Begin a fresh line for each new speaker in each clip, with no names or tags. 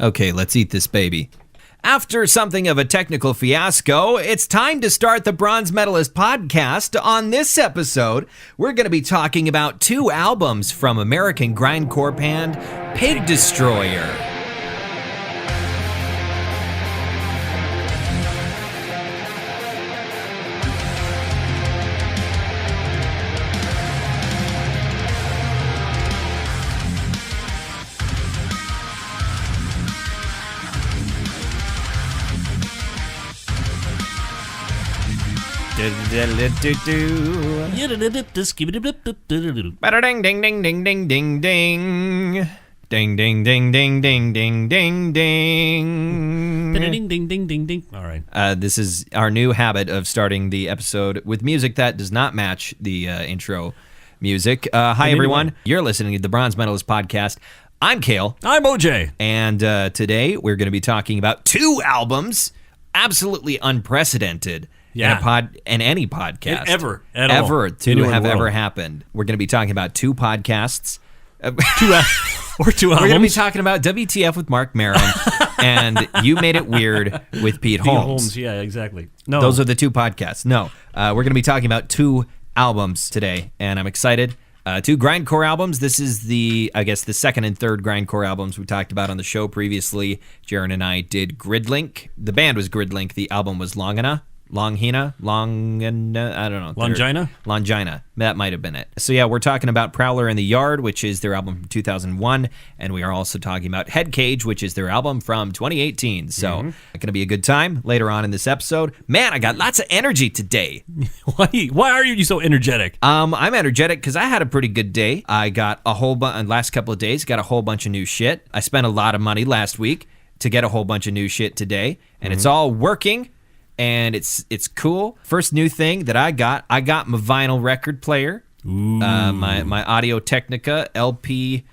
Okay, let's eat this baby. After something of a technical fiasco, it's time to start the Bronze Metalist podcast. On this episode, we're going to be talking about 2 albums from American grindcore band Pig Destroyer. Ding ding ding ding ding ding ding. Ding ding ding ding ding ding ding ding.
Ding ding ding ding ding. All right.
This is our new habit of starting the episode with music that does not match the intro music. Hi everyone. You're listening to the Bronze Metalist podcast. I'm Kayle.
I'm OJ.
And today we're going to be talking about 2 albums, absolutely unprecedented.
Yeah.
In any podcast.
Ever
to have ever happened. We're going to be talking about 2 podcasts.
2 albums.
We're going to be talking about WTF with Mark Maron and You Made It Weird with Pete Holmes.
Yeah, exactly. No.
Those are the 2 podcasts. No. We're going to be talking about 2 albums today, and I'm excited. 2 grindcore albums. This is the second and third grindcore albums we talked about on the show previously. Jaron and I did Gridlink. The band was Gridlink. The album was Longina. I don't know. Longina. That might have been it. So yeah, we're talking about Prowler In the Yard, which is their album from 2001, and we are also talking about Head Cage, which is their album from 2018. So it's going to be a good time later on in this episode. Man, I got lots of energy today.
Why are you so energetic?
I'm energetic because I had a pretty good day. I got a whole last couple of days, got a whole bunch of new shit. I spent a lot of money last week to get a whole bunch of new shit today, and it's all working. And it's cool. First new thing that I got my vinyl record player. My Audio Technica LP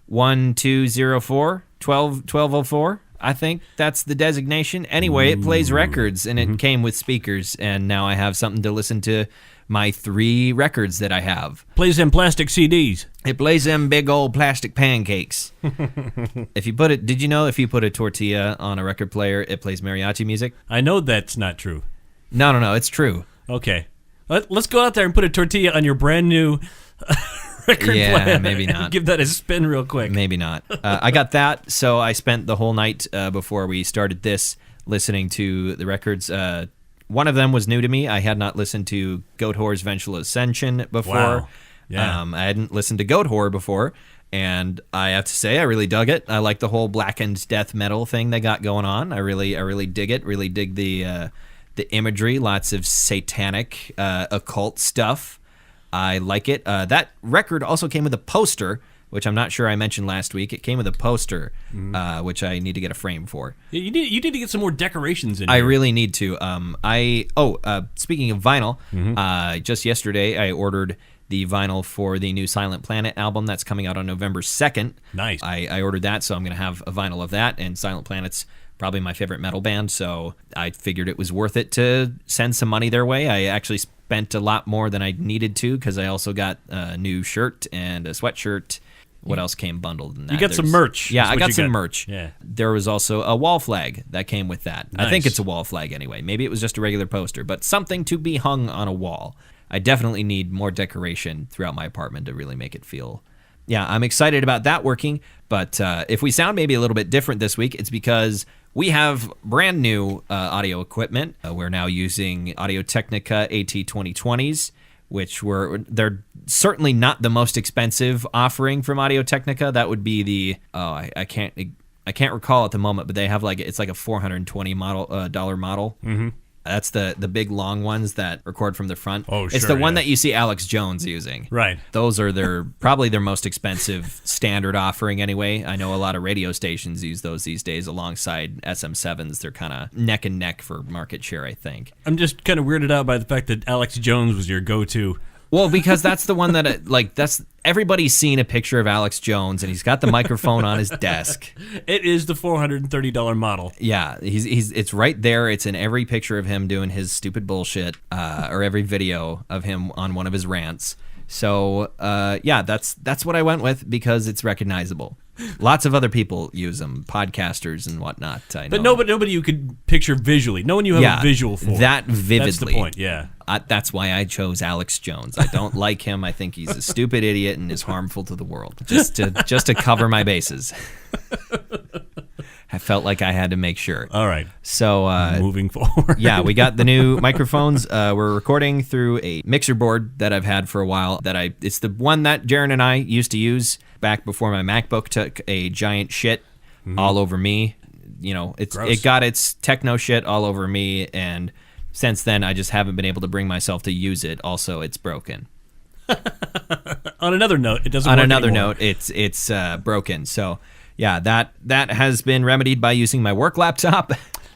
1204, 1204. I think that's the designation. Anyway, it plays records, and it came with speakers. And now I have something to listen to my 3 records that I have.
Plays them plastic CDs.
It plays them big old plastic pancakes. Did you know if you put a tortilla on a record player, it plays mariachi music?
I know that's not true.
No, it's true.
Okay. Let's go out there and put a tortilla on your brand new record player.
Yeah, maybe not.
Give that a spin real quick.
Maybe not. I got that, so I spent the whole night before we started this listening to the records. One of them was new to me. I had not listened to Goat Whore's Vengeful Ascension before.
Wow. Yeah.
I hadn't listened to Goat Whore before, and I have to say I really dug it. I like the whole blackened death metal thing they got going on. I really dig it. Really dig the imagery. Lots of satanic, occult stuff. I like it. That record also came with a poster, which I'm not sure I mentioned last week. It came with a poster, which I need to get a frame for.
You need to get some more decorations in here.
I really need to. Speaking of vinyl, just yesterday I ordered the vinyl for the new Silent Planet album that's coming out on November 2nd.
Nice.
I ordered that, so I'm going to have a vinyl of that, and Silent Planet's probably my favorite metal band, so I figured it was worth it to send some money their way. I actually spent a lot more than I needed to because I also got a new shirt and a sweatshirt. What else came bundled in that?
You got some merch.
Yeah, I got some merch.
Yeah.
There was also a wall flag that came with that.
Nice.
I think it's a wall flag anyway. Maybe it was just a regular poster, but something to be hung on a wall. I definitely need more decoration throughout my apartment to really make it feel... Yeah, I'm excited about that working, but if we sound maybe a little bit different this week, it's because we have brand new audio equipment. We're now using Audio Technica AT2020s, they're certainly not the most expensive offering from Audio Technica. That would be the I can't recall at the moment, but they have it's like a $420 dollar model. Mm-hmm. That's the big long ones that record from the front.
Oh, sure.
It's the one that you see Alex Jones using.
Right.
Those are probably their most expensive standard offering anyway. I know a lot of radio stations use those these days alongside SM7s. They're kind of neck and neck for market share, I think.
I'm just kind of weirded out by the fact that Alex Jones was your go-to.
Well, because that's the one that, that's everybody's seen a picture of Alex Jones, and he's got the microphone on his desk.
It is the $430 model.
Yeah, it's right there. It's in every picture of him doing his stupid bullshit, or every video of him on one of his rants. So yeah, that's what I went with because it's recognizable. Lots of other people use them, podcasters and whatnot. I know.
But nobody you could picture visually. No one you have a visual for.
That vividly.
That's the point, yeah.
That's why I chose Alex Jones. I don't like him. I think he's a stupid idiot and is harmful to the world. Just to cover my bases. I felt like I had to make sure.
All right.
So
moving forward.
Yeah, we got the new microphones. We're recording through a mixer board that I've had for a while. It's the one that Jaron and I used to use back before my MacBook took a giant shit all over me. You know, it got its techno shit all over me, and since then I just haven't been able to bring myself to use it. Also, it's broken.
On another note, it doesn't
work
anymore.
On another note, it's broken. So yeah, that has been remedied by using my work laptop.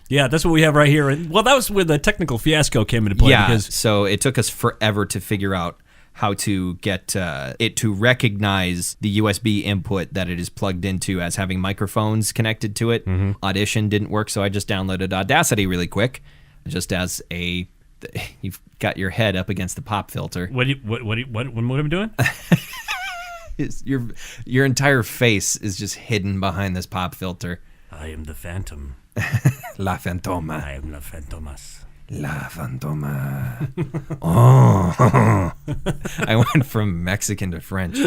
Yeah, that's what we have right here. And well, that was where the technical fiasco came into play.
Yeah,
because
so it took us forever to figure out how to get it to recognize the USB input that it is plugged into as having microphones connected to it. Audition didn't work, so I just downloaded Audacity really quick, just as a. You've got your head up against the pop filter.
What am I doing?
Your entire face is just hidden behind this pop filter.
I am the Phantom.
La Fantoma.
I am La Fantomas.
La Fantoma. Oh. I went from Mexican to French.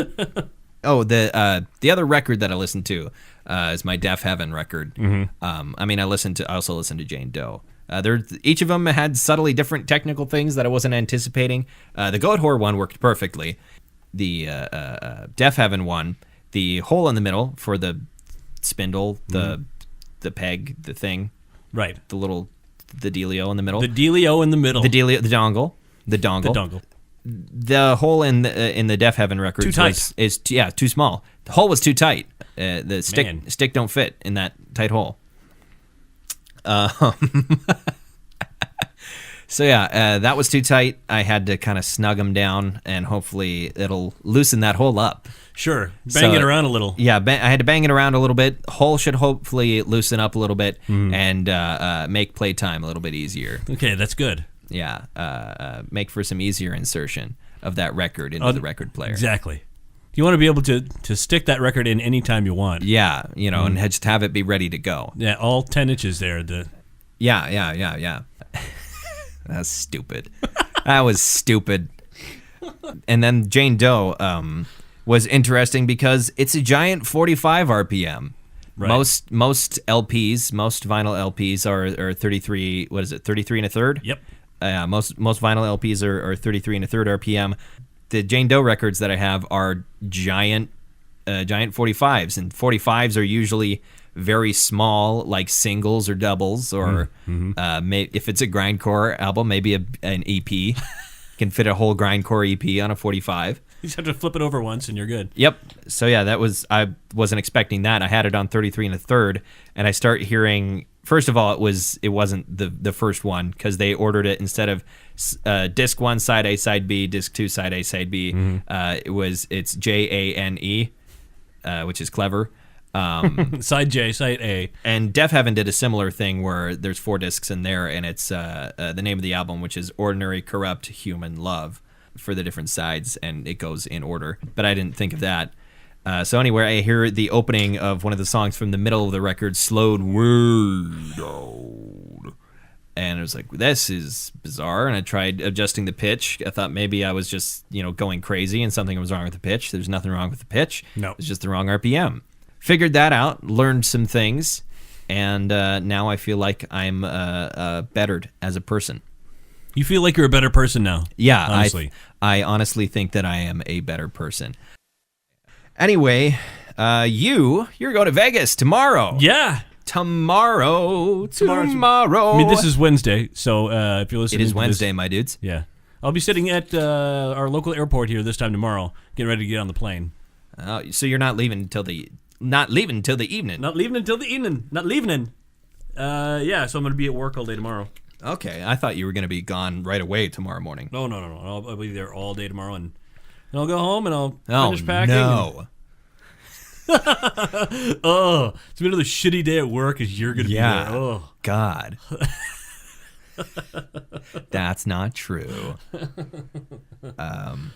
Oh, the other record that I listened to is my Deaf Heaven record. I mean, I also listened to Jane Doe. Each of them had subtly different technical things that I wasn't anticipating. The Goat Whore one worked perfectly. The Deaf Heaven one, the hole in the middle for the spindle, the peg, the thing,
right?
The dealio in the middle.
The dealio in the middle.
The dongle. The hole in the Deaf Heaven record is too small. The hole was too tight. The stick don't fit in that tight hole. So yeah, that was too tight. I had to kind of snug them down, and hopefully it'll loosen that hole up.
Sure, bang it around a little.
Yeah, I had to bang it around a little bit. Hole should hopefully loosen up a little bit and make playtime a little bit easier.
Okay, that's good.
Yeah, make for some easier insertion of that record into the record player.
Exactly. You want to be able to stick that record in any time you want.
Yeah, and just have it be ready to go.
Yeah, all 10 inches there.
Yeah. That's stupid. That was stupid. And then Jane Doe was interesting because it's a giant 45 RPM. Right. Most LPs, most vinyl LPs are 33. What is it? 33 and a third.
Yep.
Most vinyl LPs are 33 and a third RPM. The Jane Doe records that I have are giant 45s, and 45s are usually very small, like singles or doubles, or if it's a grindcore album, maybe an EP. Can fit a whole grindcore EP on a 45.
You just have to flip it over once and you're good.
Yep. So yeah, I wasn't expecting that. I had it on 33 and a third, and I start hearing. First of all, it wasn't the first one because they ordered it instead of disc 1 side A side B, disc 2 side A side B. It's JANE, which is clever.
Side J, side A.
And Deaf Heaven did a similar thing where there's 4 discs in there, and it's the name of the album, which is Ordinary Corrupt Human Love, for the different sides, and it goes in order. But I didn't think of that. So anyway, I hear the opening of one of the songs from the middle of the record slowed way down. And I was like, this is bizarre. And I tried adjusting the pitch. I thought maybe I was just, going crazy and something was wrong with the pitch. There's nothing wrong with the pitch.
No.
It's just the wrong RPM. Figured that out, learned some things, and now I feel like I'm bettered as a person.
You feel like you're a better person now?
Yeah,
honestly.
I honestly think that I am a better person. Anyway, you're going to Vegas tomorrow.
Yeah.
Tomorrow.
I mean, this is Wednesday, so if you're listening
it is Wednesday, my dudes.
Yeah. I'll be sitting at our local airport here this time tomorrow, getting ready to get on the plane.
So you're not leaving until the evening.
Not leaving until the evening. Yeah, so I'm going to be at work all day tomorrow.
Okay, I thought you were going to be gone right away tomorrow morning.
No. I'll be there all day tomorrow, and I'll go home and I'll finish packing.
No.
It's been another shitty day at work as you're going to be there. Oh,
God. That's not true.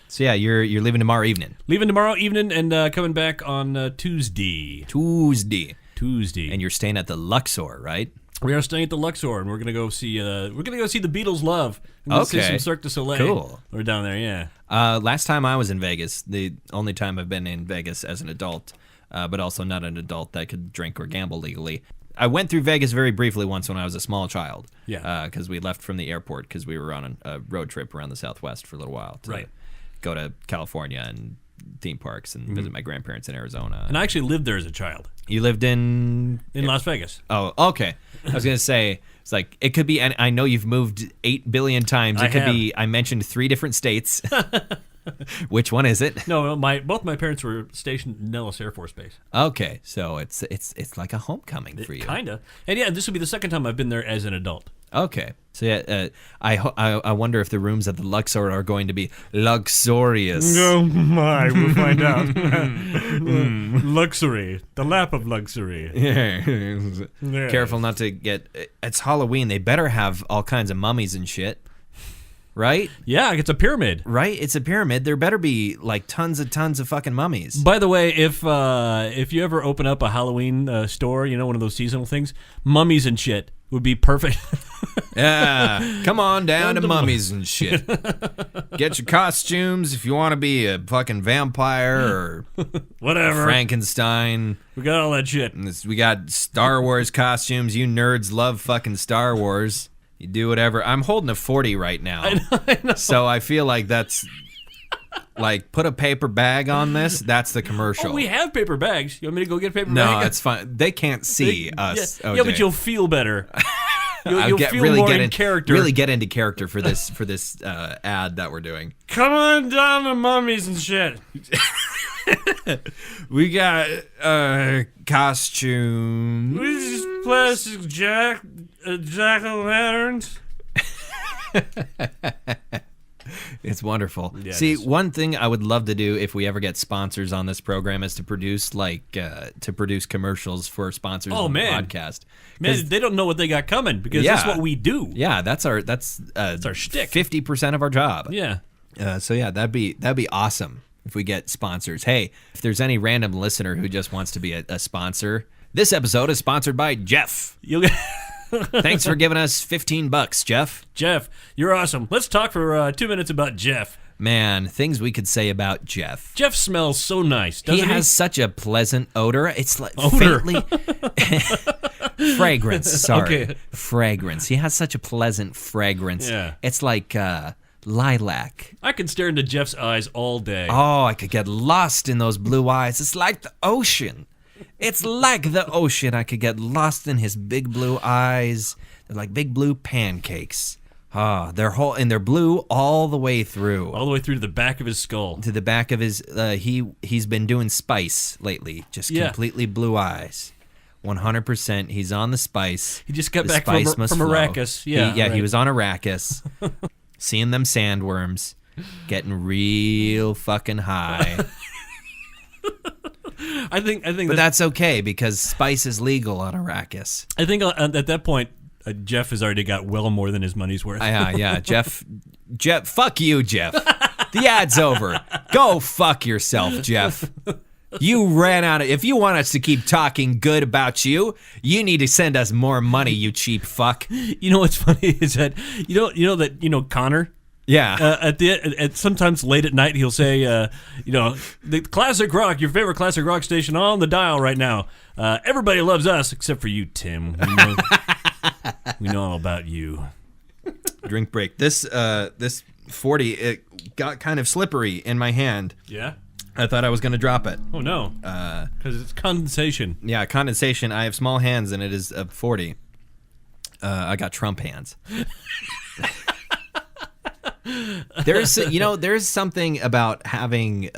So yeah, you're leaving tomorrow evening.
Leaving tomorrow evening and coming back on Tuesday.
And you're staying at the Luxor, right?
We are staying at the Luxor, and we're gonna go see the Beatles Love. And see some Cirque du Soleil.
Cool.
We're down there, yeah.
Last time I was in Vegas, the only time I've been in Vegas as an adult, but also not an adult that could drink or gamble legally. I went through Vegas very briefly once when I was a small child.
Yeah.
Because we left from the airport because we were on a road trip around the Southwest for a little while to go to California and theme parks and visit my grandparents in Arizona.
And I actually lived there as a child.
You lived in
Las Vegas.
Oh, okay. I was gonna say it's like it could be. And I know you've moved 8 billion times. It could be. I mentioned 3 different states. Which one is it?
No, both my parents were stationed in Nellis Air Force Base.
Okay, so it's like a homecoming for you.
Kinda. And yeah, this will be the second time I've been there as an adult.
Okay, so yeah, I wonder if the rooms at the Luxor are going to be luxurious.
Oh my, we'll find out. Luxury, the lap of luxury.
Yeah. Careful not to get. It's Halloween. They better have all kinds of mummies and shit. Right?
Yeah, it's a pyramid.
Right? It's a pyramid. There better be like tons of fucking mummies.
By the way, if you ever open up a Halloween store, one of those seasonal things, mummies and shit would be perfect.
Yeah. Come on down to mummies and shit. Get your costumes if you want to be a fucking vampire or
whatever.
Frankenstein.
We got all that shit.
We got Star Wars costumes. You nerds love fucking Star Wars. You do whatever. I'm holding a 40 right now.
I know.
So I feel like that's like put a paper bag on this. That's the commercial.
Oh, we have paper bags. You want me to go get a paper bag?
No, it's fine. They can't see us.
Yeah, but you'll feel better. You'll feel
really
more
get
in character.
Really get into character for this ad that we're doing.
Come on down to mummies and shit.
We got costume.
We just plastic jack-o'-lanterns.
It's wonderful.
Yeah,
See, one thing I would love to do if we ever get sponsors on this program is to produce commercials for sponsors on the podcast.
Man, they don't know what they got coming because that's what we do.
Yeah, that's our
shtick.
50% of our job.
Yeah.
So yeah, that'd be awesome if we get sponsors. Hey, if there's any random listener who just wants to be a sponsor, this episode is sponsored by Jeff. Thanks for giving us $15, Jeff.
Jeff, you're awesome. Let's talk for 2 minutes about Jeff.
Man, things we could say about Jeff.
Jeff smells so nice, doesn't he?
He has such a pleasant odor. It's like faintly fragrance. Sorry,
okay.
Fragrance. He has such a pleasant fragrance.
Yeah.
It's like lilac.
I could stare into Jeff's eyes all day.
Oh, I could get lost in those blue eyes. It's like the ocean. It's like the ocean. I could get lost in his big blue eyes. They're like big blue pancakes. They're blue all the way through.
All the way through to the back of his skull.
To the back of his. He's been doing spice lately. Just completely blue eyes. 100%. He's on the spice.
He just got back from Arrakis.
Yeah, he was on Arrakis. Seeing them sandworms. Getting real fucking high.
I think
but that's okay because spice is legal on Arrakis.
I think at that point, Jeff has already got well more than his money's worth.
Yeah, Jeff, fuck you, Jeff. The ad's over. Go fuck yourself, Jeff. You ran out of. If you want us to keep talking good about you, you need to send us more money, you cheap fuck.
You know what's funny is that Connor.
Yeah.
At sometimes late at night, he'll say, the classic rock, your favorite classic rock station on the dial right now. Everybody loves us except for you, Tim. We know all about you.
Drink break. This 40, it got kind of slippery in my hand.
Yeah.
I thought I was going to drop it.
Oh no. Because it's condensation.
Yeah, condensation. I have small hands, and it is a 40. I got Trump hands. There's something about having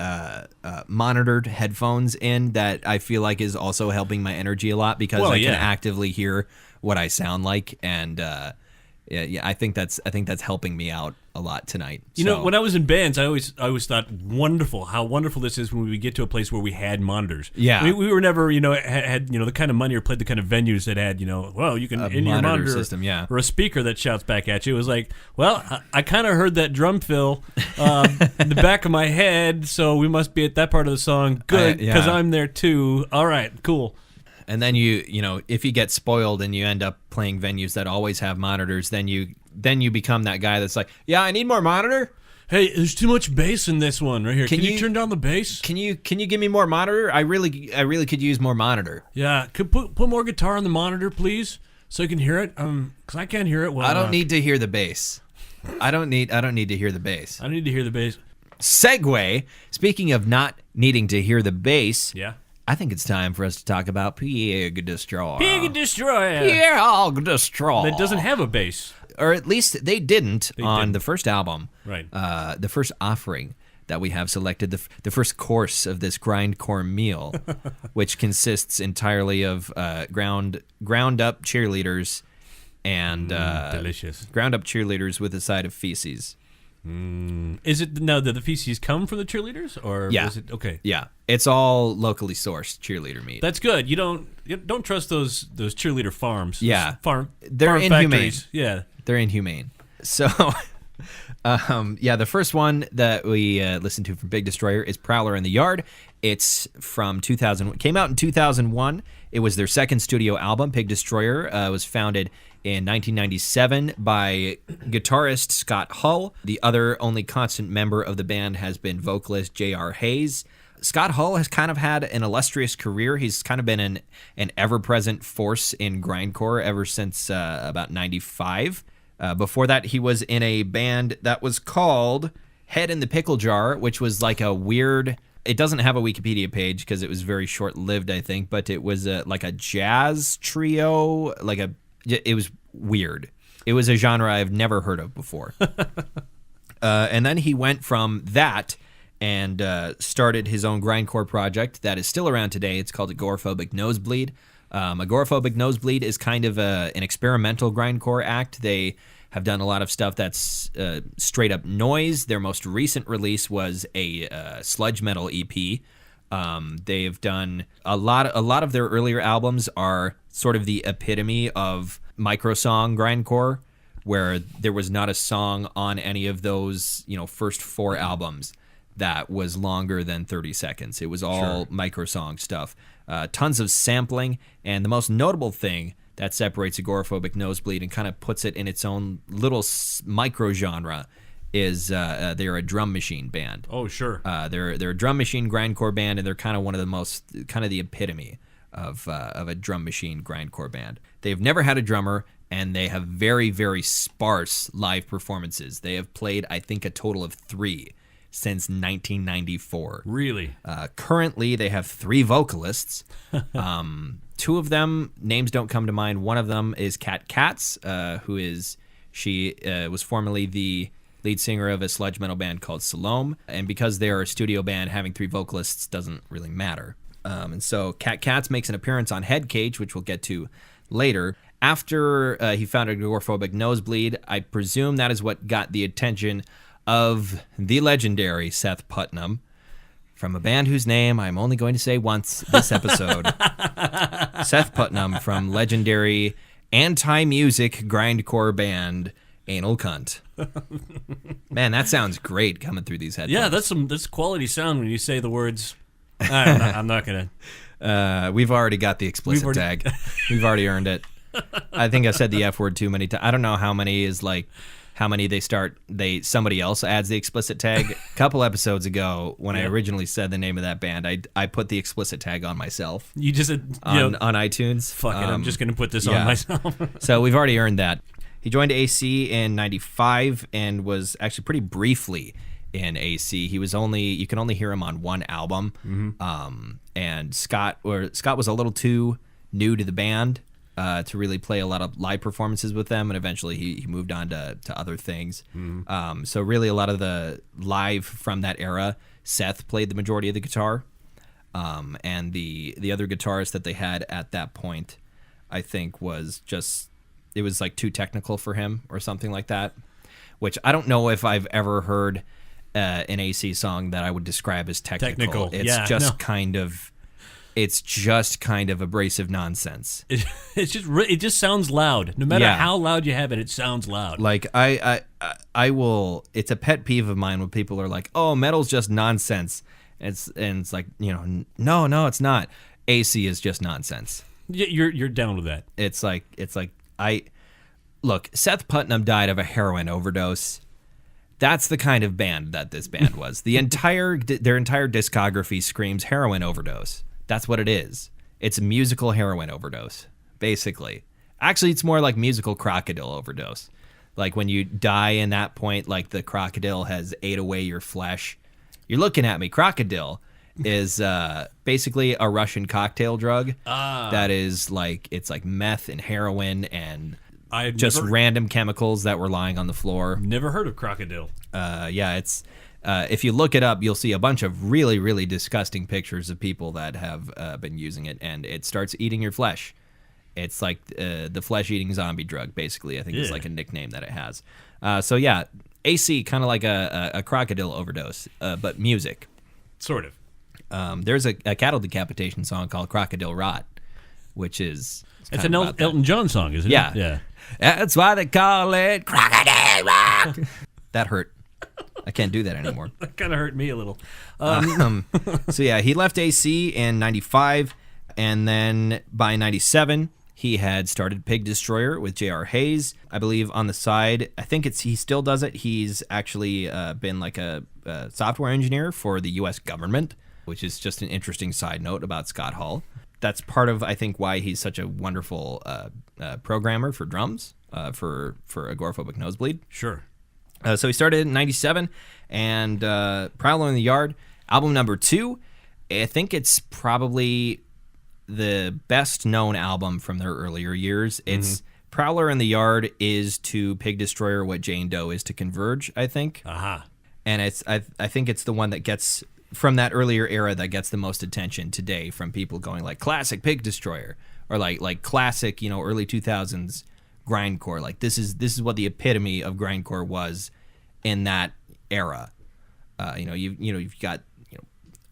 monitored headphones in that I feel like is also helping my energy a lot because I can actively hear what I sound like, and I think that's helping me out a lot tonight.
You know, when I was in bands, I always thought how wonderful this is when we get to a place where we had monitors.
Yeah.
We were never, had the kind of money or played the kind of venues that had, well, you can in your monitor
system, yeah.
or a speaker that shouts back at you. It was like, well, I kind of heard that drum fill in the back of my head, so we must be at that part of the song. Good, because I'm there too. All right, cool.
And then if you get spoiled and you end up playing venues that always have monitors, then you become that guy that's like, yeah, I need more monitor.
Hey, there's too much bass in this one right here. Can you turn down the bass?
Can you give me more monitor? I really could use more monitor.
Yeah, could put more guitar on the monitor, please, so you can hear it. Because I can't hear it well.
I don't need to hear the bass. I don't need to hear the bass.
I need to hear the bass.
Segue. Speaking of not needing to hear the bass.
Yeah.
I think it's time for us to talk about Pig Destroyer.
Pig Destroyer.
Pig Destroyer.
That doesn't have a bass.
Or at least they didn't on the first album.
Right.
The first offering that we have selected, the first course of this grindcore meal, which consists entirely of ground up cheerleaders and
delicious
ground up cheerleaders with a side of feces.
Is it now that the feces come from the cheerleaders, or is it okay?
Yeah, it's all locally sourced cheerleader meat.
That's good. You don't trust those cheerleader farms.
Yeah,
they're
farm inhumane.
Factories. Yeah,
they're inhumane. So, the first one that we listened to from Big Destroyer is Prowler in the Yard. It's from 2000. Came out in 2001. It was their second studio album. Pig Destroyer was founded in 1997 by guitarist Scott Hull. The other only constant member of the band has been vocalist J.R. Hayes. Scott Hull has kind of had an illustrious career. He's kind of been an ever-present force in grindcore ever since about 95. Before that, he was in a band that was called Head in the Pickle Jar, which was like a weird... It doesn't have a Wikipedia page because it was very short-lived, I think, but it was like a jazz trio, it was weird. It was a genre I've never heard of before. And then he went from that and started his own grindcore project that is still around today. It's called Agoraphobic Nosebleed. Agoraphobic Nosebleed is kind of an experimental grindcore act. They have done a lot of stuff that's straight up noise. Their most recent release was a sludge metal EP. They've done a lot of their earlier albums are sort of the epitome of microsong grindcore, where there was not a song on any of those, first four albums that was longer than 30 seconds. It was all microsong stuff. Tons of sampling, and the most notable thing that separates Agoraphobic Nosebleed and kind of puts it in its own little micro genre is they're a drum machine band.
Oh, sure.
They're a drum machine grindcore band, and they're kind of one of the most, kind of the epitome of a drum machine grindcore band. They've never had a drummer, and they have very, very sparse live performances. They have played, I think, a total of 3 since 1994.
Really?
Currently, they have 3 vocalists. 2 of them, names don't come to mind. One of them is Kat Katz, she was formerly the lead singer of a sludge metal band called Salome. And because they're a studio band, having 3 vocalists doesn't really matter. And so Kat Katz makes an appearance on Head Cage, which we'll get to later. After he founded Agoraphobic Nosebleed, I presume that is what got the attention of the legendary Seth Putnam, from a band whose name I'm only going to say once this episode. Seth Putnam from legendary anti-music grindcore band Anal Cunt. Man, that sounds great coming through these headphones.
Yeah, that's quality sound when you say the words. I'm not gonna.
We've already got the explicit tag. We've already earned it. I think I said the F word too many times. I don't know how many somebody else adds the explicit tag. A couple episodes ago, when I originally said the name of that band, I put the explicit tag on myself.
You just
on iTunes.
Fuck it, I'm just gonna put this on myself.
So we've already earned that. He joined AC in '95 and was actually pretty briefly in AC. You can only hear him on one album. Mm-hmm. And Scott was a little too new to the band to really play a lot of live performances with them, and eventually he moved on to other things. Mm-hmm. So really a lot of the live from that era, Seth played the majority of the guitar, and the other guitarist that they had at that point, I think, was like too technical for him or something like that. which I don't know if I've ever heard an AC song that I would describe as technical. It's just kind of abrasive nonsense.
It just sounds loud. No matter how loud you have it, it sounds loud.
Like I will. It's a pet peeve of mine when people are like, "Oh, metal's just nonsense." It's like, no, it's not. AC is just nonsense.
You're down with that.
It's like look. Seth Putnam died of a heroin overdose. That's the kind of band that this band was. Their entire discography screams heroin overdose. That's what it is. It's a musical heroin overdose, basically. Actually, it's more like musical crocodile overdose. Like when you die in that point, like the crocodile has ate away your flesh. You're looking at me. Crocodile is basically a Russian cocktail drug that is like, it's like meth and heroin and random chemicals that were lying on the floor.
Never heard of crocodile.
It's if you look it up, you'll see a bunch of really, really disgusting pictures of people that have been using it, and it starts eating your flesh. It's like the flesh-eating zombie drug, basically. I think is like a nickname that it has. AC, kind of like a crocodile overdose, but music.
Sort of.
There's a cattle decapitation song called Crocodile Rot, which is...
It's an Elton John song, isn't it?
Yeah. That's why they call it Crocodile Rot. That hurt. I can't do that anymore.
That kind of hurt me a little.
He left AC in 95, and then by 97, he had started Pig Destroyer with J.R. Hayes. I believe on the side, I think he still does it. He's actually been like a software engineer for the U.S. government, which is just an interesting side note about Scott Hall. That's part of, I think, why he's such a wonderful programmer for drums for Agoraphobic Nosebleed.
Sure.
So he started in 97, and Prowler In the Yard, album number 2, I think it's probably the best known album from their earlier years. It's Prowler In the Yard is to Pig Destroyer what Jane Doe is to Converge, I think. And I think it's the one that gets, from that earlier era, that gets the most attention today from people going like classic Pig Destroyer, or like classic, early 2000s grindcore. Like this is what the epitome of grindcore was in that era. You've got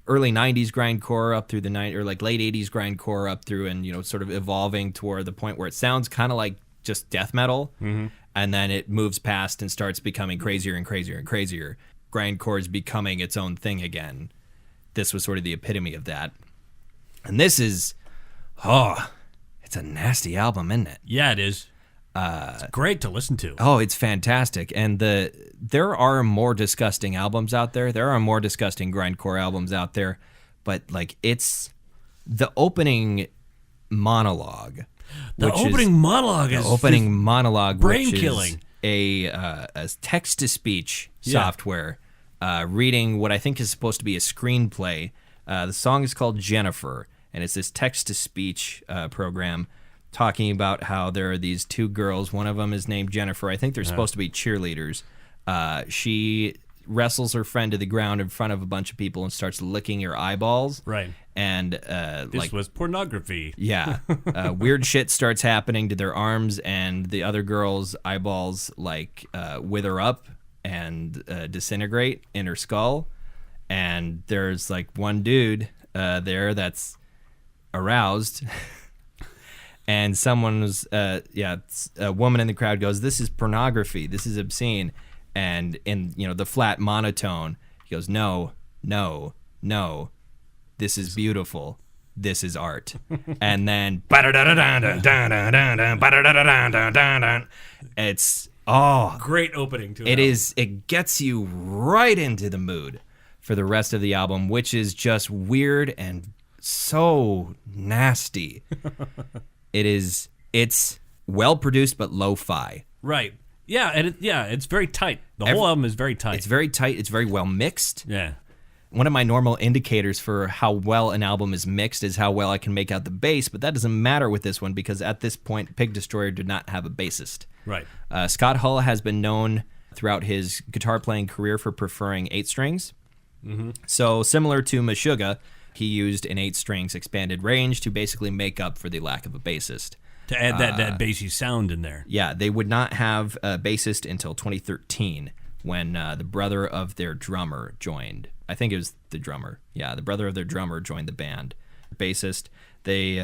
early 90s grindcore up through the or like late 80s grindcore up through, and sort of evolving toward the point where it sounds kind of like just death metal, and then it moves past and starts becoming crazier and crazier and crazier. Grindcore is becoming its own thing again. This was sort of the epitome of that. And this is it's a nasty album, isn't it?
Yeah, it is. It's great to listen to.
Oh, it's fantastic. And there are more disgusting albums out there. There are more disgusting grindcore albums out there. But like, it's the opening monologue.
The opening monologue, brain killing.
A text-to-speech software reading what I think is supposed to be a screenplay. The song is called Jennifer, and it's this text-to-speech program talking about how there are these two girls. One of them is named Jennifer. I think they're supposed to be cheerleaders. She wrestles her friend to the ground in front of a bunch of people and starts licking her eyeballs.
Right.
And
this was pornography.
Yeah. Weird shit starts happening to their arms, and the other girl's eyeballs wither up and disintegrate in her skull. And there's like one dude there that's aroused. And someone was, a woman in the crowd goes, "This is pornography. This is obscene." And in, the flat monotone, he goes, "No, no, no. This is beautiful. This is art." And then, it's,
great opening to it.
It is, it gets you right into the mood for the rest of the album, which is just weird and so nasty. It's well produced but lo-fi.
Right. Yeah, and it's very tight. The whole album is very tight.
It's very tight. It's very well mixed.
Yeah.
One of my normal indicators for how well an album is mixed is how well I can make out the bass, but that doesn't matter with this one because at this point, Pig Destroyer did not have a bassist.
Right.
Scott Hall has been known throughout his guitar playing career for preferring 8 strings. So similar to Meshuggah, he used an 8 strings expanded range to basically make up for the lack of a bassist.
To add that bassy sound in there.
Yeah, they would not have a bassist until 2013 when the brother of their drummer joined. I think it was the drummer. Yeah, the brother of their drummer joined the band. Bassist. They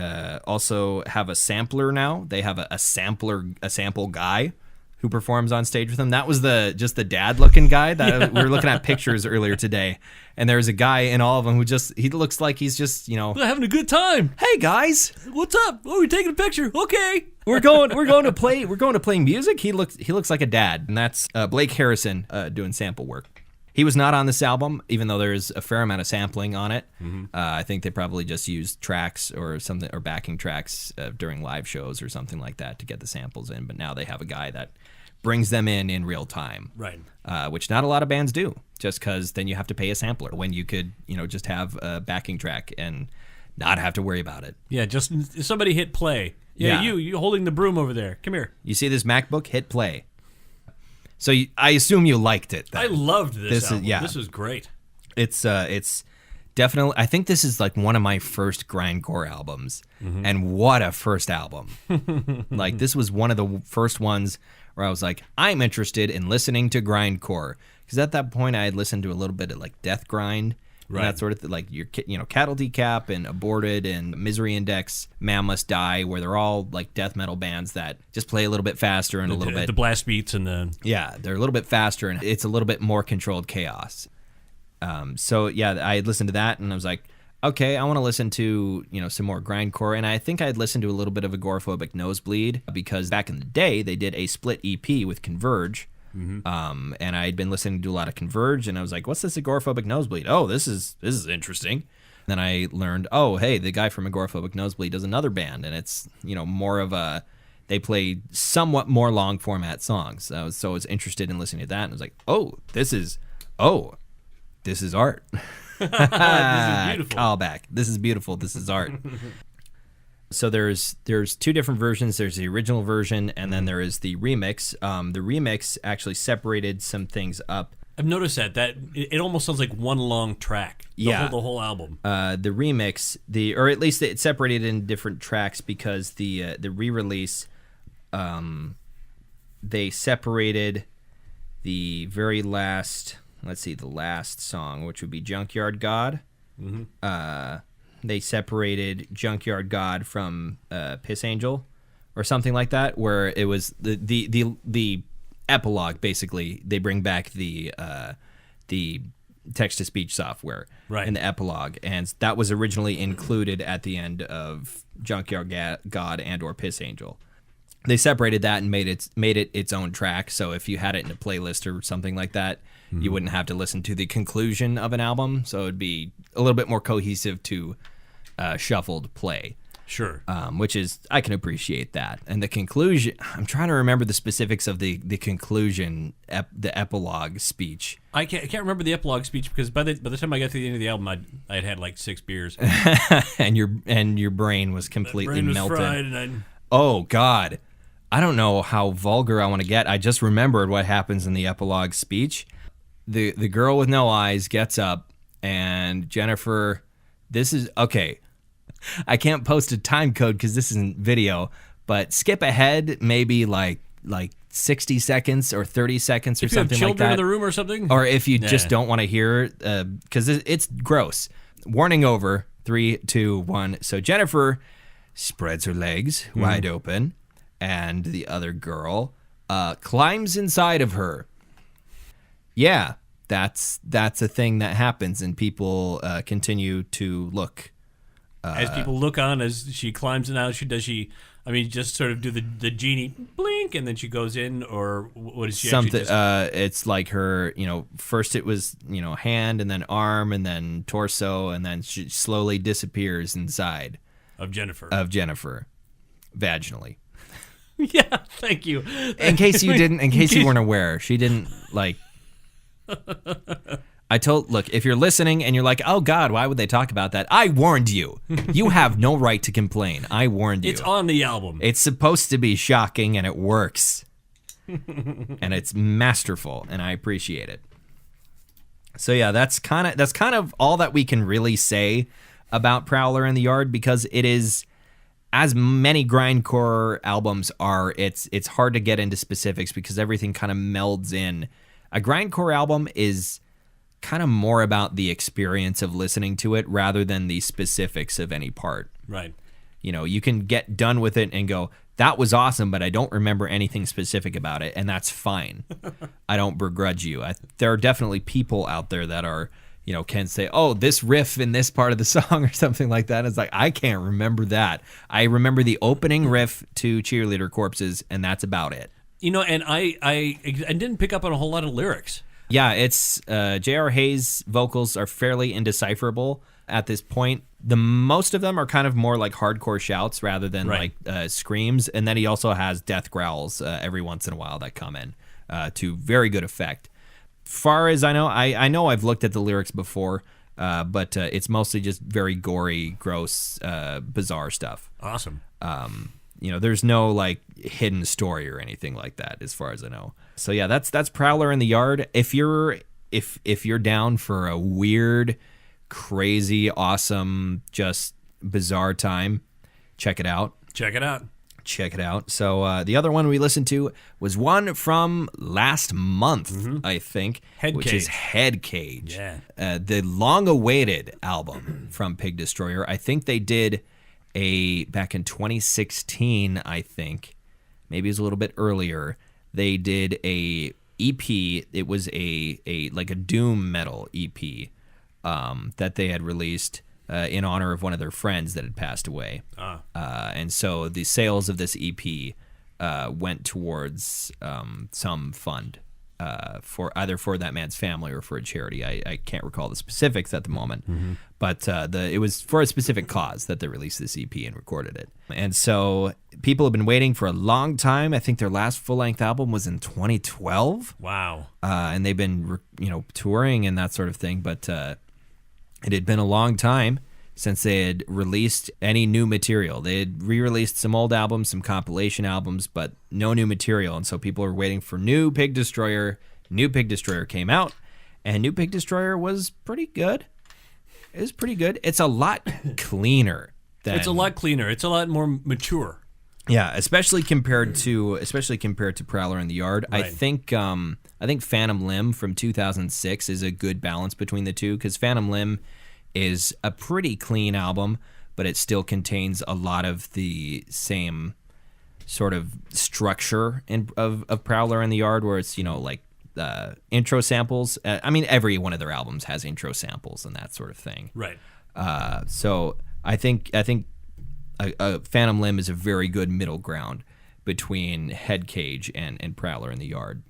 also have a sampler now. They have a sample guy who performs on stage with them. That was just the dad-looking guy that we were looking at pictures earlier today. And there's a guy in all of them he looks like he's just,
We're having a good time.
Hey guys,
what's up? Oh, we're taking a picture. Okay.
We're going to play music. He looks like a dad, and that's Blake Harrison doing sample work. He was not on this album, even though there's a fair amount of sampling on it. Mm-hmm. I think they probably just used tracks or something, or backing tracks during live shows or something like that to get the samples in. But now they have a guy that brings them in real time,
right?
Which not a lot of bands do, just because then you have to pay a sampler when you could, just have a backing track and not have to worry about it.
Yeah, just somebody hit play. Yeah. You holding the broom over there. Come here.
You see this MacBook? Hit play. So I assume you liked it.
I loved this album. This was great.
It's definitely. I think this is like one of my first grindcore albums, and what a first album! Like this was one of the first ones where I was like, I'm interested in listening to grindcore, because at that point I had listened to a little bit of like death grind. Right. And that sort of thing, like your Cattle Decap and Aborted and Misery Index, Man Must Die, where they're all like death metal bands that just play a little bit faster and a little bit
the blast beats and the
they're a little bit faster and it's a little bit more controlled chaos. So yeah, I had listened to that and I was like, okay, I want to listen to some more grindcore, and I think I had listened to a little bit of Agoraphobic Nosebleed because back in the day they did a split EP with Converge. Mm-hmm. And I had been listening to a lot of Converge, and I was like, "What's this Agoraphobic Nosebleed? Oh, this is interesting." Then I learned, oh, hey, the guy from Agoraphobic Nosebleed does another band, and it's more of a they play somewhat more long format songs. So I was interested in listening to that, and I was like, this is art.
This is beautiful.
Callback. This is beautiful. This is art. So there's two different versions. There's the original version, and then there is the remix. The remix actually separated some things up.
I've noticed that it almost sounds like one long track. The whole album.
The remix, or at least it separated in different tracks because the re-release, they separated the very last. Let's see, the last song, which would be Junkyard God. Mm-hmm. They separated Junkyard God from Piss Angel or something like that, where it was the epilogue. Basically, they bring back the text-to-speech software in the epilogue, and that was originally included at the end of Junkyard God and or Piss Angel. They separated that and made it its own track, so if you had it in a playlist or something like that, you wouldn't have to listen to the conclusion of an album, so it'd be a little bit more cohesive to shuffled play.
Sure.
Which is, I can appreciate that. And the conclusion, I'm trying to remember the specifics of the conclusion, the epilogue speech.
I can't remember the epilogue speech because by the time I got to the end of the album, I'd had like 6 beers.
and your brain was completely melted.
Fried and
oh, God. I don't know how vulgar I want to get. I just remembered what happens in the epilogue speech. The girl with no eyes gets up, and Jennifer, this is, okay, I can't post a time code because this isn't video, but skip ahead maybe like 60 seconds or 30 seconds or
if
something like that.
If you have children in the room or something?
Or if you just don't want to hear, because it's gross. Warning over, 3, 2, 1. So Jennifer spreads her legs wide open, and the other girl climbs inside of her. Yeah, that's a thing that happens, and people continue to look.
As people look on as she climbs in out, just sort of do the genie blink, and then she goes in, or what is she
something? It's like her, first it was hand, and then arm, and then torso, and then she slowly disappears inside
of Jennifer.
Vaginally.
Yeah, thank you.
In case you weren't aware, she didn't like. Look, if you're listening and you're like, oh God, why would they talk about that? I warned you. You have no right to complain. I warned you.
It's on the album.
It's supposed to be shocking, and it works. And it's masterful, and I appreciate it. So yeah, that's kind of all that we can really say about Prowler in the Yard, because it is as many grindcore albums are, it's hard to get into specifics because everything kind of melds in. A grindcore album is kind of more about the experience of listening to it rather than the specifics of any part.
Right.
You know, you can get done with it and go, that was awesome, but I don't remember anything specific about it, and that's fine. I don't begrudge you. There are definitely people out there that are, you know, can say, oh, this riff in this part of the song or something like that. It's like, I can't remember that. I remember the opening riff to Cheerleader Corpses, and that's about it.
You know, and I didn't pick up on a whole lot of lyrics.
Yeah, it's J.R. Hayes' vocals are fairly indecipherable at this point. The most of them are kind of more like hardcore shouts rather than like screams. And then he also has death growls every once in a while that come in to very good effect. Far as I know, I know I've looked at the lyrics before, but it's mostly just very gory, gross, bizarre stuff.
Awesome.
You know, there's no like hidden story or anything like that, as far as I know. So yeah, that's Prowler in the Yard. If you're down for a weird, crazy, awesome, just bizarre time, check it out.
Check it out.
Check it out. So the other one we listened to was one from last month, I think, which is Head Cage.
Yeah.
The long-awaited album from Pig Destroyer. I think they did back in 2016, I think, maybe it was a little bit earlier, they did a EP. It was a like a doom metal EP that they had released in honor of one of their friends that had passed away. And so the sales of this EP went towards some fund for that man's family or for a charity. I can't recall the specifics at the moment, but it was for a specific cause that they released this EP and recorded it. And so people have been waiting for a long time. I think their last full-length album was in 2012.
Wow.
And they've been touring and that sort of thing, but it had been a long time since they had released any new material. They had re-released some old albums, some compilation albums, but no new material. And so people were waiting for new Pig Destroyer. New Pig Destroyer came out, and New Pig Destroyer was pretty good. It was pretty good. It's a lot cleaner.
It's a lot cleaner. It's a lot more mature.
Yeah, especially compared to Prowler in the Yard.
Right.
I think Phantom Limb from 2006 is a good balance between the two, because Phantom Limb is a pretty clean album, but it still contains a lot of the same sort of structure of Prowler in the Yard, where it's, like intro samples. I mean, every one of their albums has intro samples and that sort of thing.
Right.
So I think Phantom Limb is a very good middle ground between Head Cage and Prowler in the Yard.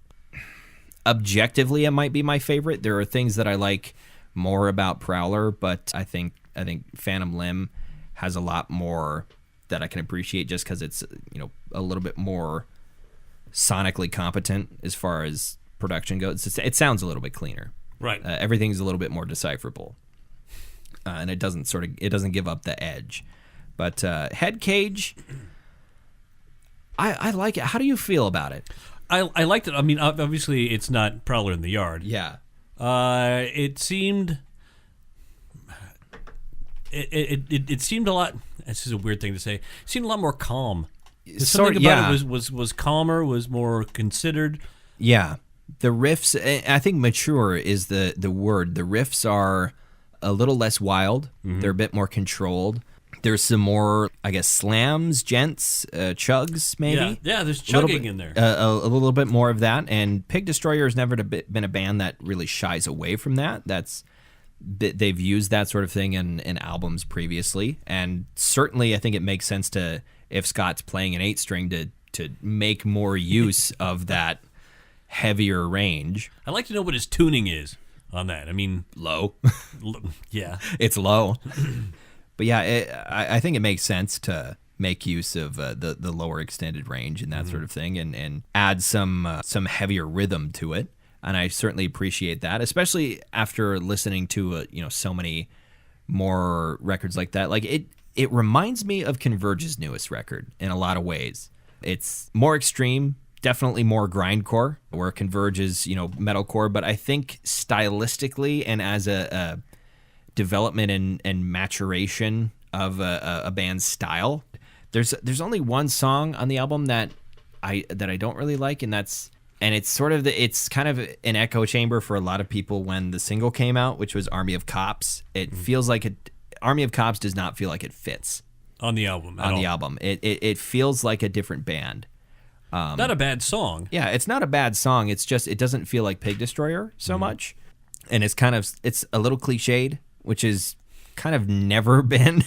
Objectively, it might be my favorite. There are things that I like more about Prowler, but I think Phantom Limb has a lot more that I can appreciate just because it's a little bit more sonically competent as far as production goes. It sounds a little bit cleaner.
Right.
Everything's a little bit more decipherable, and it doesn't give up the edge. But Head Cage, I like it. How do you feel about it?
I liked it. I mean, obviously, it's not Prowler in the Yard.
Yeah.
It seemed. It seemed a lot. This is a weird thing to say. It seemed a lot more calm. Something about it was calmer. Was more considered.
Yeah. The riffs. I think mature is the word. The riffs are a little less wild. Mm-hmm. They're a bit more controlled. There's some more, I guess, slams, gents, chugs, maybe.
Yeah, there's chugging in there.
A little bit more of that. And Pig Destroyer has never been a band that really shies away from that. They've used that sort of thing in albums previously. And certainly I think it makes sense if Scott's playing an 8-string to make more use of that heavier range.
I'd like to know what his tuning is on that. I mean,
low.
Yeah.
It's low. But yeah, I think it makes sense to make use of the lower extended range and that sort of thing, and add some heavier rhythm to it. And I certainly appreciate that, especially after listening to so many more records like that. Like it reminds me of Converge's newest record in a lot of ways. It's more extreme, definitely more grindcore, where Converge is metalcore. But I think stylistically and as a development and maturation of a band's style, There's only one song on the album that I don't really like, and it's sort of it's kind of an echo chamber for a lot of people when the single came out, which was Army of Cops. It feels like Army of Cops does not feel like it fits
on the album.
The album. It feels like a different band.
Not a bad song.
Yeah, it's not a bad song. It's just it doesn't feel like Pig Destroyer so much, and it's a little cliched, which is kind of never been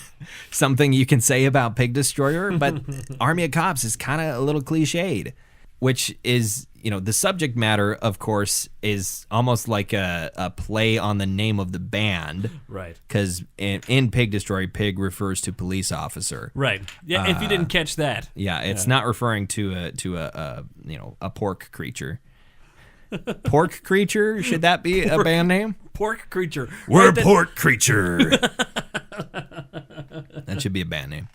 something you can say about Pig Destroyer, but Army of Cops is kind of a little cliched, which is, the subject matter, of course, is almost like a play on the name of the band.
Right. Because
in Pig Destroyer, pig refers to police officer.
Right. Yeah, if you didn't catch that.
Yeah, it's not referring to a pork creature. Pork Creature? Should that be a band name?
Pork Creature.
We're Pork Creature. That should be a band name.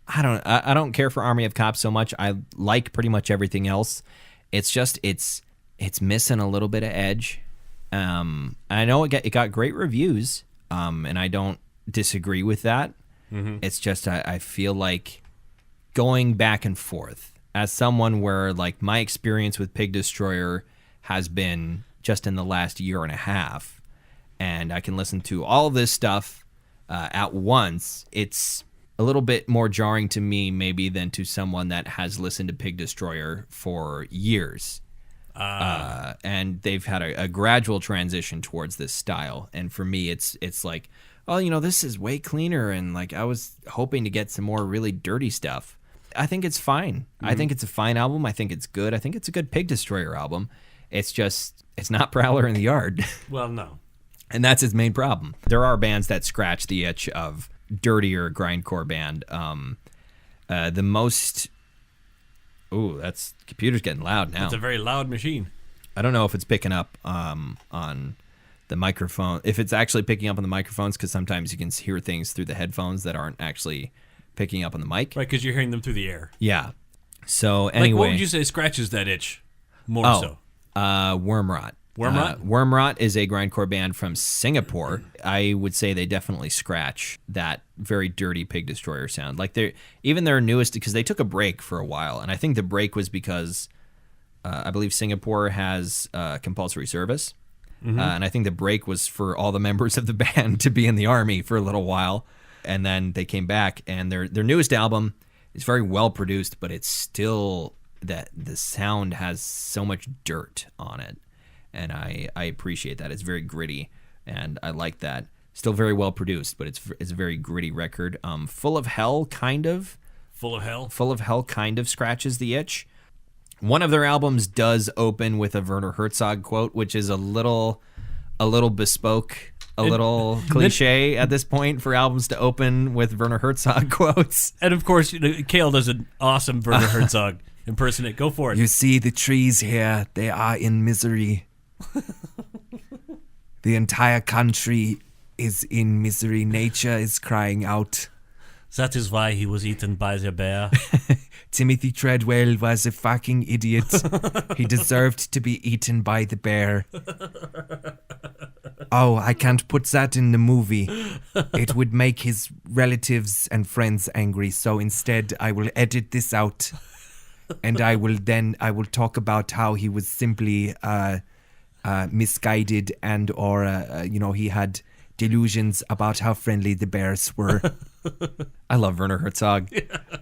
I don't care for Army of Cops so much. I like pretty much everything else. It's just it's missing a little bit of edge. I know it got great reviews, and I don't disagree with that. Mm-hmm. It's just I feel like going back and forth as someone where like my experience with Pig Destroyer has been just in the last year and a half, and I can listen to all this stuff at once. It's a little bit more jarring to me maybe than to someone that has listened to Pig Destroyer for years. And they've had a gradual transition towards this style. And for me, it's like, oh, this is way cleaner, and like I was hoping to get some more really dirty stuff. I think it's fine. Mm-hmm. I think it's a fine album. I think it's good. I think it's a good Pig Destroyer album. It's not Prowler in the Yard.
Well, no.
And that's its main problem. There are bands that scratch the itch of dirtier grindcore band. The most... Ooh, computer's getting loud now.
It's a very loud machine.
I don't know if it's picking up on the microphone. If it's actually picking up on the microphones, because sometimes you can hear things through the headphones that aren't actually picking up on the mic.
Right, because you're hearing them through the air.
Yeah. So anyway...
what would you say scratches that itch more so?
Wormrot.
Wormrot?
Wormrot is a grindcore band from Singapore. I would say they definitely scratch that very dirty Pig Destroyer sound. Like even their newest, because they took a break for a while, and I think the break was because I believe Singapore has compulsory service, and I think the break was for all the members of the band to be in the army for a little while, and then they came back, and their newest album is very well produced, but it's still that the sound has so much dirt on it. And I appreciate that. It's very gritty, and I like that. Still very well produced, but it's a very gritty record. Full of Hell, kind of.
Full of Hell?
Full of Hell kind of scratches the itch. One of their albums does open with a Werner Herzog quote, which is a little bespoke, little cliche at this point for albums to open with Werner Herzog quotes.
And of course, Kayle does an awesome Werner Herzog impersonate. Go for it.
You see the trees here, they are in misery. The entire country is in misery. Nature is crying out.
That is why he was eaten by the bear.
Timothy Treadwell was a fucking idiot. He deserved to be eaten by the bear. Oh, I can't put that in the movie. It would make his relatives and friends angry. So instead, I will edit this out. And I will talk about how he was simply misguided and he had delusions about how friendly the bears were.
I love Werner Herzog.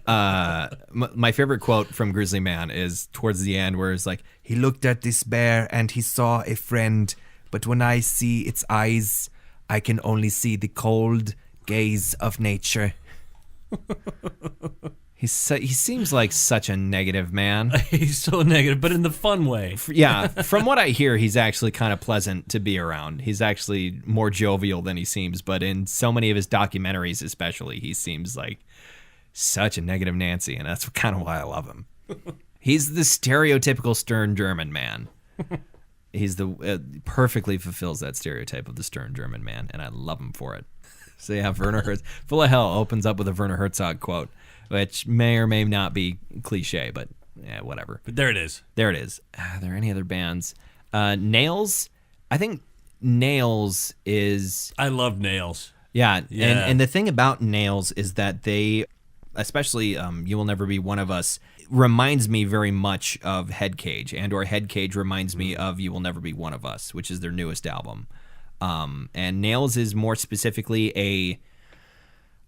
My favorite quote from Grizzly Man is towards the end where it's like,
he looked at this bear and he saw a friend, but when I see its eyes, I can only see the cold gaze of nature.
He seems like such a negative man.
He's so negative, but in the fun way.
Yeah, from what I hear, he's actually kind of pleasant to be around. He's actually more jovial than he seems, but in so many of his documentaries especially, he seems like such a negative Nancy, and that's kind of why I love him. He's the stereotypical stern German man. He's perfectly fulfills that stereotype of the stern German man, and I love him for it. So yeah, Werner Herzog, Full of Hell opens up with a Werner Herzog quote, which may or may not be cliche, but yeah, whatever.
But there it is.
There it is. Are there any other bands? Nails. I think Nails is...
I love Nails.
Yeah. And the thing about Nails is that they especially You Will Never Be One of Us, reminds me very much of Headcage, or Headcage reminds me of You Will Never Be One of Us, which is their newest album. And Nails is more specifically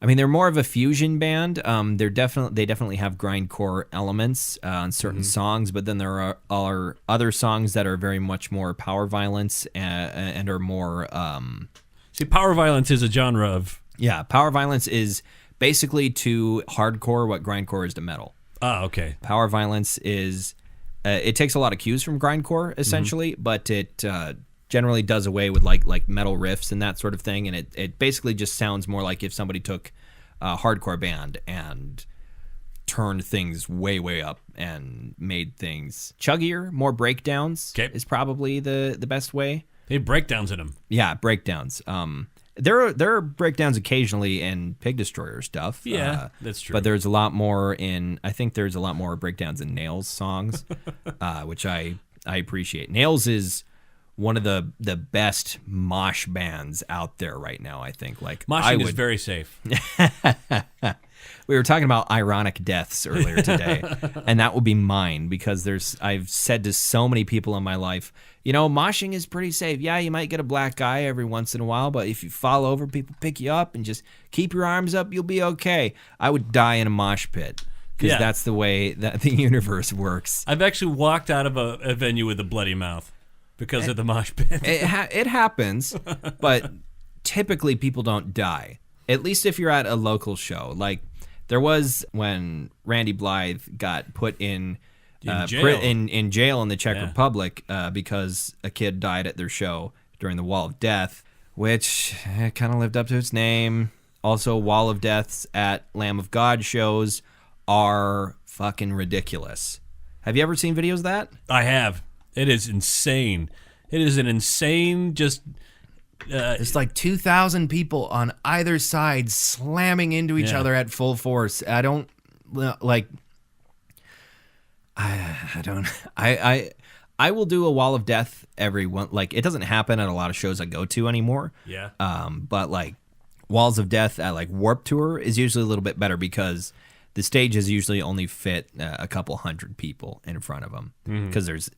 they're more of a fusion band. They definitely have grindcore elements on certain songs, but then there are other songs that are very much more power violence and are more.
See, power violence is a genre of.
Yeah, power violence is basically to hardcore what grindcore is to metal.
Ah, okay.
Power violence is. It takes a lot of cues from grindcore essentially, but it generally does away with like metal riffs and that sort of thing, and it basically just sounds more like if somebody took a hardcore band and turned things way up and made things chuggier, more breakdowns.
Okay.
Is probably the best way.
They have breakdowns in them.
Yeah, breakdowns. There are breakdowns occasionally in Pig Destroyer stuff.
Yeah, that's true.
But there's a lot more I think there's a lot more breakdowns in Nails songs, which I appreciate. Nails is one of the best mosh bands out there right now, I think. Like
moshing is very safe.
We were talking about ironic deaths earlier today, and that would be mine because I've said to so many people in my life, moshing is pretty safe. Yeah, you might get a black eye every once in a while, but if you fall over, people pick you up and just keep your arms up, you'll be okay. I would die in a mosh pit because that's the way that the universe works.
I've actually walked out of a venue with a bloody mouth because of the mosh pit.
It happens, but typically people don't die. At least if you're at a local show. Like there was when Randy Blythe got put in jail in the Czech Republic because a kid died at their show during the Wall of Death, which kind of lived up to its name. Also, Wall of Deaths at Lamb of God shows are fucking ridiculous. Have you ever seen videos of that?
I have. It is insane. It is an insane just...
It's like 2,000 people on either side slamming into each other at full force. I don't like. I don't. I will do a Wall of Death every one. Like it doesn't happen at a lot of shows I go to anymore.
Yeah.
But like Walls of Death at like Warped Tour is usually a little bit better because the stages usually only fit a couple hundred people in front of them because there's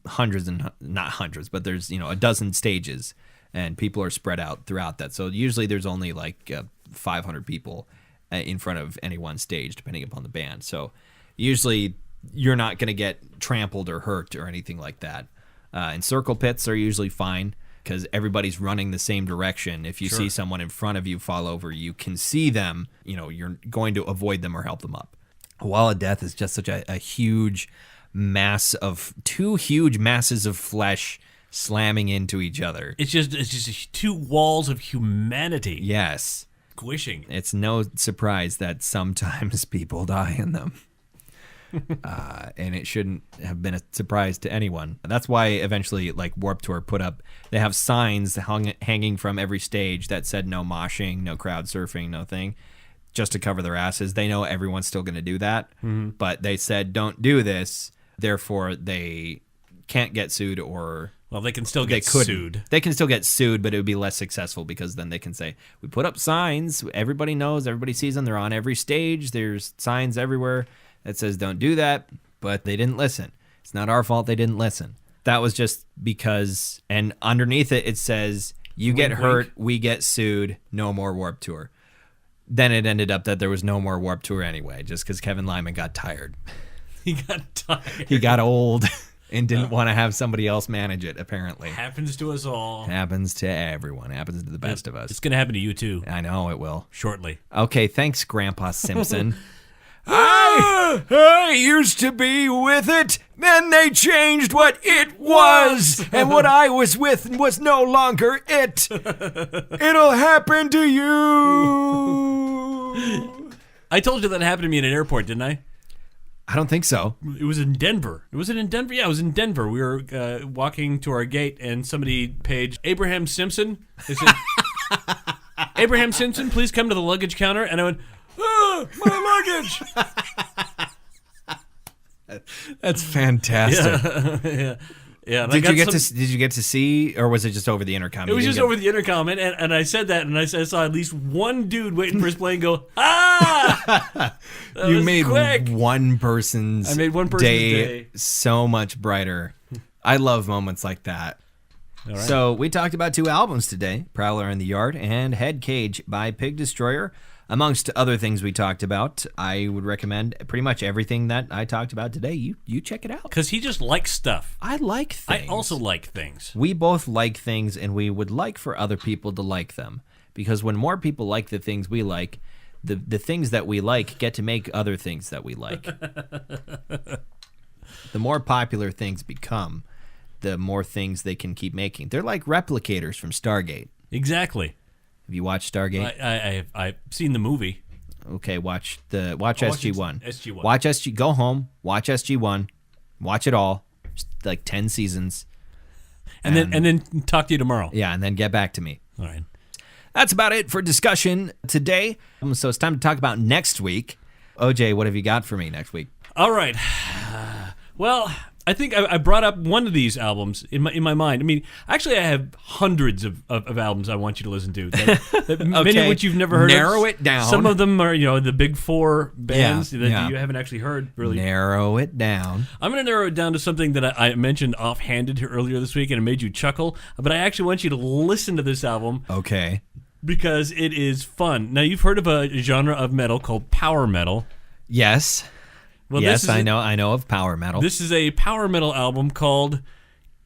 hundreds and not hundreds, but there's a dozen stages. And people are spread out throughout that. So usually there's only like 500 people in front of any one stage, depending upon the band. So usually you're not going to get trampled or hurt or anything like that. And circle pits are usually fine because everybody's running the same direction. If you see someone in front of you fall over, you can see them. You're going to avoid them or help them up. A Wall of Death is just such a huge mass of two huge masses of flesh slamming into each other.
It's just two walls of humanity.
Yes.
Squishing.
It's no surprise that sometimes people die in them. And it shouldn't have been a surprise to anyone. That's why eventually, like Warped Tour they have signs hanging from every stage that said no moshing, no crowd surfing, no thing, just to cover their asses. They know everyone's still going to do that, but they said don't do this. Therefore, they can't get sued or...
Well, they can still get sued.
They can still get sued, but it would be less successful because then they can say, we put up signs, everybody knows, everybody sees them, they're on every stage, there's signs everywhere that says don't do that, but they didn't listen. It's not our fault they didn't listen. That was just because, and underneath it says, you get hurt, we get sued, no more Warped Tour. Then it ended up that there was no more Warped Tour anyway, just because Kevin Lyman got tired.
He got tired.
He got old. And didn't want to have somebody else manage it, apparently.
Happens to us all.
Happens to everyone. Happens to the best of us.
It's going to happen to you, too.
I know it will.
Shortly.
Okay, thanks, Grandpa Simpson. I used to be with it, then they changed what it was, and what I was with was no longer it. It'll happen to you.
I told you that happened to me in an airport, didn't I?
I don't think so.
It was in Denver. Was it in Denver? Yeah, it was in Denver. We were walking to our gate, and somebody paged Abraham Simpson. They said, Abraham Simpson, please come to the luggage counter. And I went, my
luggage. That's fantastic.
Yeah.
Did you get to see, or was it just over the intercom?
It was just over the intercom, and I said that, and I saw at least one dude waiting for his plane go, ah!
You
was
made
quick.
one person's
I made one person's day.
so much brighter. I love moments like that.
All right.
So we talked about 2 albums today, Prowler in the Yard and Head Cage by Pig Destroyer. Amongst other things we talked about, I would recommend pretty much everything that I talked about today. You check it out.
Because he just likes stuff.
I like things.
I also like things.
We both like things, and we would like for other people to like them. Because when more people like the things we like, the things that we like get to make other things that we like. The more popular things become, the more things they can keep making. They're like replicators from Stargate.
Exactly.
Have you watched Stargate?
I've seen the movie.
Okay, watch SG-1.
SG-1.
Watch SG. Go home. Watch SG-1. Watch it all. Just like 10 seasons.
And then talk to you tomorrow.
Yeah, and then get back to me.
All right.
That's about it for discussion today. So it's time to talk about next week. OJ, what have you got for me next week?
All right. Well, I think I brought up one of these albums in my mind. I mean, actually, I have hundreds of albums I want you to listen to. Many of which you've never heard of.
Narrow it down.
Some of them are, the big 4 bands that
yeah.
you haven't actually heard, really.
Narrow it down.
I'm going to narrow it down to something that I mentioned offhanded earlier this week, and it made you chuckle. But I actually want you to listen to this album.
Okay.
Because it is fun. Now, you've heard of a genre of metal called power metal.
Yes.
Well,
yes, I know of power metal.
This is a power metal album called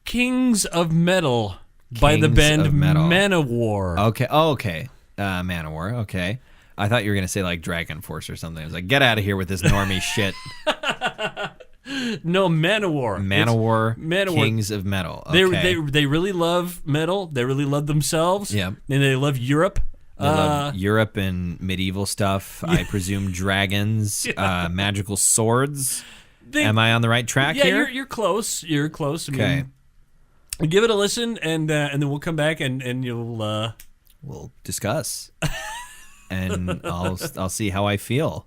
Kings of Metal by the
Kings
band
of Metal.
Manowar.
Okay. Oh, okay. Manowar. Okay. I thought you were going to say like Dragon Force or something. I was like, get out of here with this normie shit.
No, Manowar.
Manowar. Kings of Metal. Okay.
They really love metal. They really love themselves.
Yeah.
And they love Europe.
They love Europe and medieval stuff. I presume dragons, magical swords. Am I on the right track here?
Yeah, you're close. You're close.
Okay.
Give it a listen, and then we'll come back and you'll
we'll discuss, and I'll see how I feel.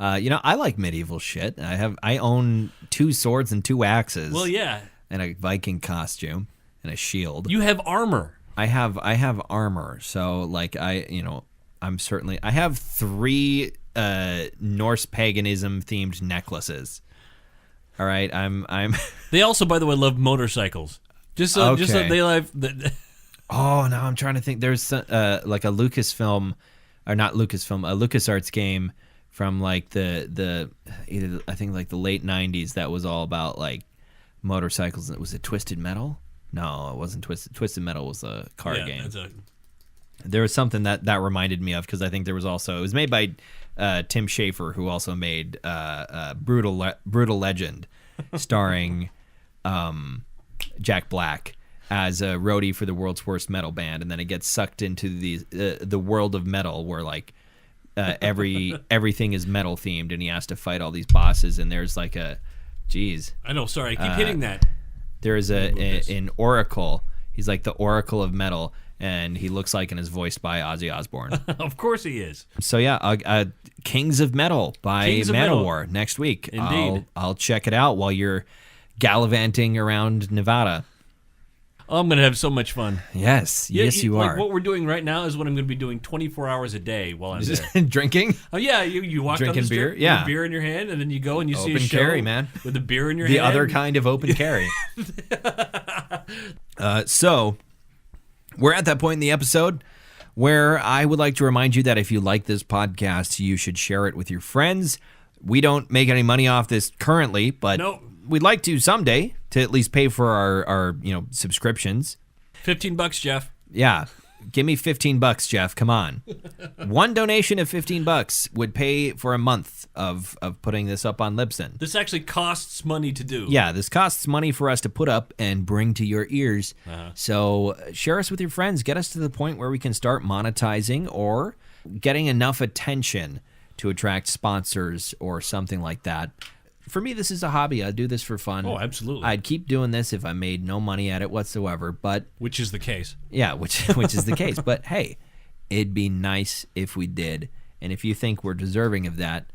I like medieval shit. I own 2 swords and 2 axes.
Well, yeah.
And a Viking costume and a shield.
You have armor.
I have armor, so like I have 3 Norse paganism themed necklaces. All right, I'm.
They also, by the way, love motorcycles. Just so they love.
Oh, now I'm trying to think. There's like a Lucasfilm, or not Lucasfilm, a LucasArts game from like the either I think like the late '90s that was all about like motorcycles. Was it Twisted Metal? No, it wasn't Twisted. Twisted Metal was a card game. There was something that reminded me of because I think there was also it was made by Tim Schafer, who also made Brutal Legend, starring Jack Black as a roadie for the world's worst metal band, and then it gets sucked into the world of metal where like everything is metal themed, and he has to fight all these bosses, and there's like I
know. Sorry, I keep hitting that.
There is an oracle. He's like the oracle of metal, and he looks like and is voiced by Ozzy Osbourne.
Of course he is.
So yeah, Kings of Metal by Manowar next week.
Indeed.
I'll check it out while you're gallivanting around Nevada.
Oh, I'm going to have so much fun.
Yes, you are.
What we're doing right now is what I'm going to be doing 24 hours a day while I'm there.
Drinking?
Oh, yeah. You walk
Drinking
down the
beer?
street
Yeah.
with a beer in your hand, and then you go and you see a
Open
show
carry, man.
with a beer in your
The
hand.
other kind of open carry. So, we're at that point in the episode where I would like to remind you that if you like this podcast, you should share it with your friends. We don't make any money off this currently, but we'd like to someday to at least pay for our subscriptions.
$15, Jeff.
Yeah. Give me $15, Jeff. Come on. One donation of $15 would pay for a month of putting this up on Libsyn.
This actually costs money to do.
Yeah, this costs money for us to put up and bring to your ears. So share us with your friends. Get us to the point where we can start monetizing or getting enough attention to attract sponsors or something like that. For me, this is a hobby. I do this for fun.
Oh, absolutely.
I'd keep doing this if I made no money at it whatsoever, but...
Which is the case.
Yeah, which is the case. But hey, it'd be nice if we did. And if you think we're deserving of that,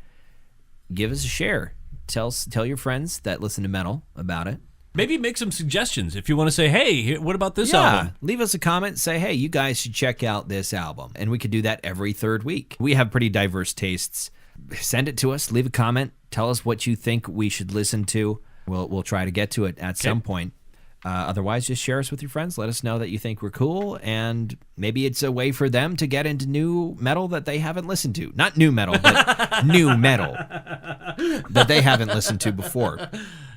give us a share. Tell your friends that listen to metal about it.
Maybe make some suggestions if you want to say, hey, what about this
Yeah,
album?
leave us a comment. Say, hey, you guys should check out this album. And we could do that every third week. We have pretty diverse tastes. Send it to us. Leave a comment. Tell us what you think we should listen to. We'll try to get to it at some point. Otherwise, just share us with your friends. Let us know that you think we're cool, and maybe it's a way for them to get into new metal that they haven't listened to. Not new metal, but new metal that they haven't listened to before.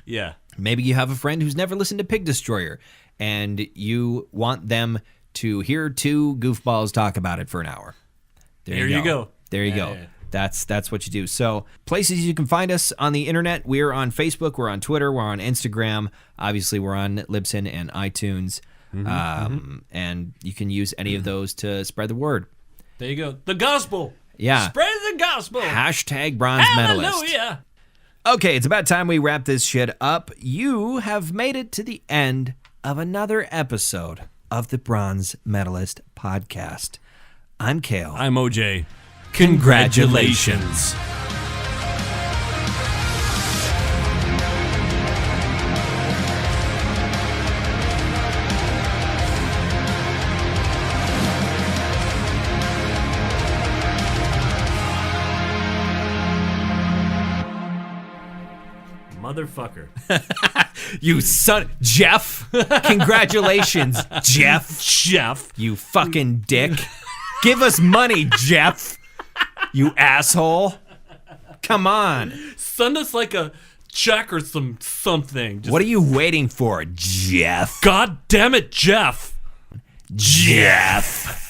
Yeah.
Maybe you have a friend who's never listened to Pig Destroyer, and you want them to hear two goofballs talk about it for an hour.
There you go.
There you go.
Yeah.
That's what you do. So places you can find us on the internet. We're on Facebook. We're on Twitter. We're on Instagram. Obviously, we're on Libsyn and iTunes. And you can use any of those to spread the word.
There you go. The gospel.
Yeah.
Spread the gospel.
Hashtag Bronze Metalist.
Hallelujah.
Okay, it's about time we wrap this shit up. You have made it to the end of another episode of the Bronze Metalist podcast. I'm Kayle.
I'm OJ.
Congratulations.
Motherfucker.
You son... Jeff. Congratulations, Jeff. You fucking dick. Give us money, Jeff. You asshole. Come on.
Send us like a check or something. Just,
What are you waiting for, Jeff?
God damn it, Jeff.
Jeff.